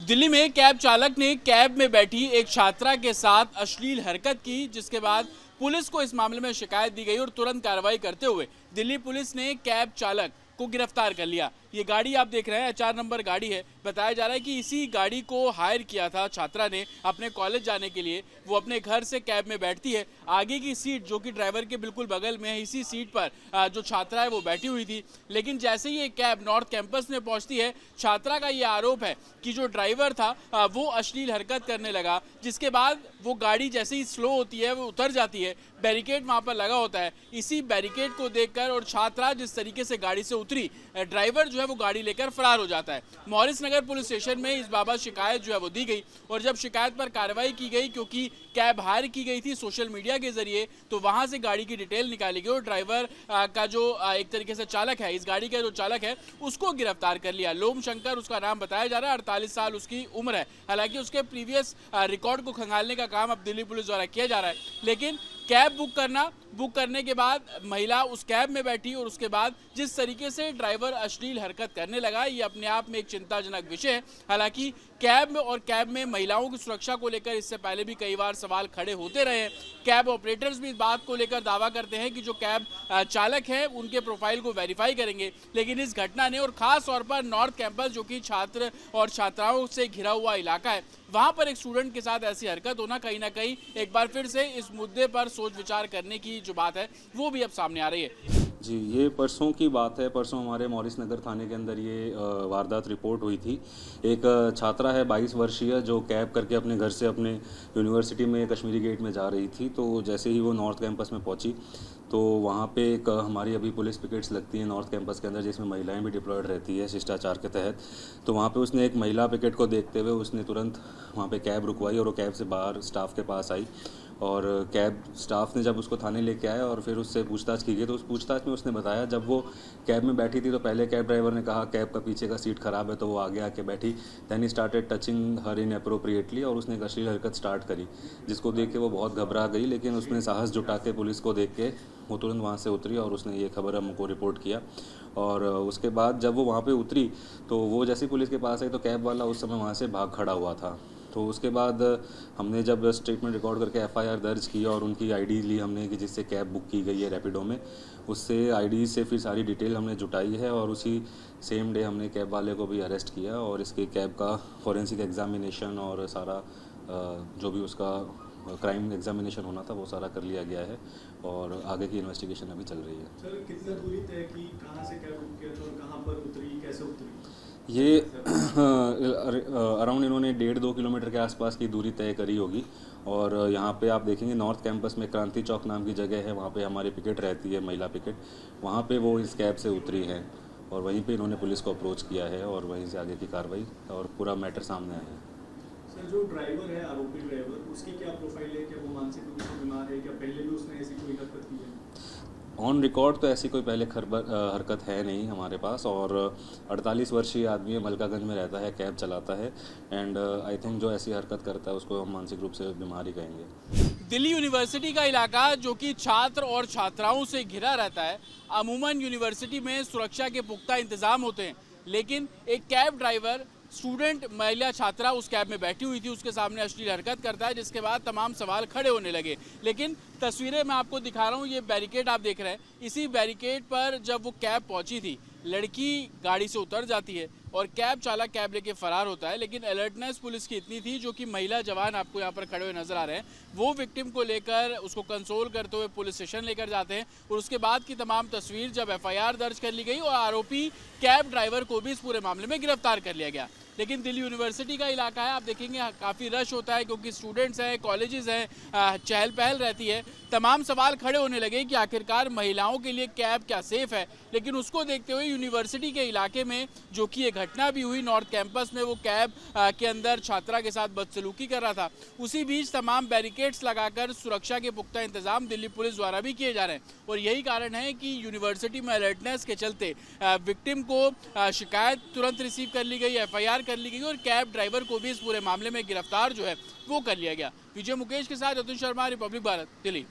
दिल्ली में कैब चालक ने कैब में बैठी एक छात्रा के साथ अश्लील हरकत की, जिसके बाद पुलिस को इस मामले में शिकायत दी गई और तुरंत कार्रवाई करते हुए दिल्ली पुलिस ने कैब चालक को गिरफ्तार कर लिया। ये गाड़ी आप देख रहे हैं HR नंबर गाड़ी है। बताया जा रहा है कि इसी गाड़ी को हायर किया था छात्रा ने अपने कॉलेज जाने के लिए। वो अपने घर से कैब में बैठती है, आगे की सीट जो कि ड्राइवर के बिल्कुल बगल में है, इसी सीट पर जो छात्रा है वो बैठी हुई थी। लेकिन जैसे ही ये कैब नॉर्थ कैंपस में पहुंचती है, छात्रा का ये आरोप है कि जो ड्राइवर था वो अश्लील हरकत करने लगा, जिसके बाद वो गाड़ी जैसे ही स्लो होती है वो उतर जाती है। बैरिकेड वहां पर लगा होता है। इसी बैरिकेड को देखकर और छात्रा जिस तरीके से गाड़ी से उतरी, ड्राइवर जो है वो गाड़ी लेकर फरार हो जाता है। मॉरिस नगर पुलिस स्टेशन में इस बाबत शिकायत जो है वो दी गई और जब शिकायत पर कार्रवाई की गई, क्योंकि कैब हायर की गई थी सोशल मीडिया के जरिए, तो वहां से गाड़ी की डिटेल निकाली गई और ड्राइवर का जो एक तरीके से चालक है, इस गाड़ी का जो चालक है उसको गिरफ्तार कर लिया। लोम शंकर उसका नाम बताया जा रहा है, 48 साल उसकी उम्र है। हालांकि उसके प्रीवियस रिकॉर्ड को खंगालने का काम अब दिल्ली पुलिस द्वारा किया जा रहा है। लेकिन कैब बुक करने के बाद महिला उस कैब में बैठी और उसके बाद जिस तरीके से ड्राइवर अश्लील हरकत करने लगा, ये अपने आप में एक चिंताजनक विषय है। हालांकि कैब में महिलाओं की सुरक्षा को लेकर इससे पहले भी कई बार सवाल खड़े होते रहे हैं। कैब ऑपरेटर्स भी इस बात को लेकर दावा करते हैं कि जो कैब चालक है उनके प्रोफाइल को वेरीफाई करेंगे। लेकिन इस घटना ने, और खास तौर पर नॉर्थ कैंपस जो कि छात्र और छात्राओं से घिरा हुआ इलाका है, वहां पर एक स्टूडेंट के साथ ऐसी हरकत होना कहीं ना कहीं एक बार फिर से इस मुद्दे पर सोच विचार करने की जो बात है वो भी अब सामने आ रही है। जी, ये परसों की बात है। परसों हमारे मॉरिस नगर थाने के अंदर ये वारदात रिपोर्ट हुई थी। एक छात्रा है 22 वर्षीय, जो कैब करके अपने घर से अपने यूनिवर्सिटी में कश्मीरी गेट में जा रही थी। तो जैसे ही वो नॉर्थ कैंपस में पहुंची तो वहाँ पे एक हमारी अभी पुलिस पिकेट्स लगती हैं नॉर्थ कैंपस के अंदर, जिसमें महिलाएं भी डिप्लॉयड रहती है शिष्टाचार के तहत। तो वहाँ पे उसने एक महिला पिकेट को देखते हुए उसने तुरंत वहाँ पे कैब रुकवाई और वो कैब से बाहर स्टाफ के पास आई और कैब स्टाफ ने जब उसको थाने लेके आया और फिर उससे पूछताछ की गई, तो उस पूछताछ में उसने बताया, जब वो कैब में बैठी थी तो पहले कैब ड्राइवर ने कहा कैब का पीछे का सीट ख़राब है, तो वो आगे आके बैठी। Then he started touching her inappropriately और उसने एक अश्लील हरकत स्टार्ट करी, जिसको देख के वो बहुत घबरा गई। लेकिन उसने साहस जुटा के पुलिस को देख के वो तुरंत वहाँ से उतरी और उसने ये खबर हमको रिपोर्ट किया। और उसके बाद जब वो वहाँ पे उतरी तो वो जैसे पुलिस के पास आई तो कैब वाला उस समय वहाँ से भाग खड़ा हुआ था। तो उसके बाद हमने जब स्टेटमेंट रिकॉर्ड करके FIR दर्ज की और उनकी ID ली हमने कि जिससे कैब बुक की गई है रैपिडो में, उससे ID से फिर सारी डिटेल हमने जुटाई है और उसी सेम डे हमने कैब वाले को भी अरेस्ट किया और इसके कैब का फॉरेंसिक एग्जामिनेशन और सारा जो भी उसका क्राइम एग्जामिनेशन होना था वो सारा कर लिया गया है और आगे की इन्वेस्टिगेशन अभी चल रही है। सर, कितना दूरी तय की, कहाँ से कैब बुक किया था और कहाँ पर उतरी, कैसे उतरी? ये अराउंड इन्होंने 1.5-2 किलोमीटर के आसपास की दूरी तय करी होगी। और यहाँ पे आप देखेंगे नॉर्थ कैंपस में क्रांति चौक नाम की जगह है, वहाँ पे हमारी पिकेट रहती है, महिला पिकेट। वहाँ पे वो इस कैब से उतरी हैं और वहीं पे इन्होंने पुलिस को अप्रोच किया है और वहीं से आगे की कार्रवाई और पूरा मैटर सामने आया है। सर, जो ड्राइवर है, आरोपी ड्राइवर, उसकी क्या प्रोफाइल है? क्या वो मानसिक रूप से बीमार है? क्या पहले भी उसने ऐसी कोई हरकत की है? ऑन रिकॉर्ड तो ऐसी कोई पहले हरकत है नहीं हमारे पास। और 48 वर्षीय आदमी है, मलकागंज में रहता है, कैब चलाता है एंड आई थिंक जो ऐसी हरकत करता है उसको हम मानसिक रूप से बीमार ही कहेंगे। दिल्ली यूनिवर्सिटी का इलाका जो कि छात्र और छात्राओं से घिरा रहता है, अमूमन यूनिवर्सिटी में सुरक्षा के पुख्ता इंतजाम होते हैं। लेकिन एक कैब ड्राइवर स्टूडेंट महिला छात्रा उस कैब में बैठी हुई थी, उसके सामने अश्लील हरकत करता है, जिसके बाद तमाम सवाल खड़े होने लगे। लेकिन तस्वीरें मैं आपको दिखा रहा हूँ, ये बैरिकेड आप देख रहे हैं, इसी बैरिकेड पर जब वो कैब पहुंची थी, लड़की गाड़ी से उतर जाती है और कैब चालक कैब लेके फरार होता है। लेकिन अलर्टनेस पुलिस की इतनी थी, जो कि महिला जवान आपको यहाँ पर खड़े हुए नजर आ रहे हैं, वो विक्टिम को लेकर उसको कंसोल करते हुए पुलिस स्टेशन लेकर जाते हैं। और उसके बाद की तमाम तस्वीर जब FIR दर्ज कर ली गई और आरोपी कैब ड्राइवर को भी इस पूरे मामले में गिरफ्तार कर लिया गया। लेकिन दिल्ली यूनिवर्सिटी का इलाका है, आप देखेंगे काफ़ी रश होता है क्योंकि स्टूडेंट्स हैं, कॉलेजेस हैं, चहल पहल रहती है। तमाम सवाल खड़े होने लगे कि आखिरकार महिलाओं के लिए कैब क्या सेफ है। लेकिन उसको देखते हुए यूनिवर्सिटी के इलाके में जो कि ये घटना भी हुई नॉर्थ कैंपस में, वो कैब के अंदर छात्रा के साथ बदसलूकी कर रहा था, उसी बीच तमाम बैरिकेड्स लगाकर सुरक्षा के पुख्ता इंतजाम दिल्ली पुलिस द्वारा भी किए जा रहे हैं। और यही कारण है कि यूनिवर्सिटी में अलर्टनेस के चलते विक्टिम को शिकायत तुरंत रिसीव कर ली गई, FIR कर ली गई और कैब ड्राइवर को भी इस पूरे मामले में गिरफ्तार जो है वो कर लिया गया। विजय मुकेश के साथ अतुल शर्मा, रिपब्लिक भारत, दिल्ली।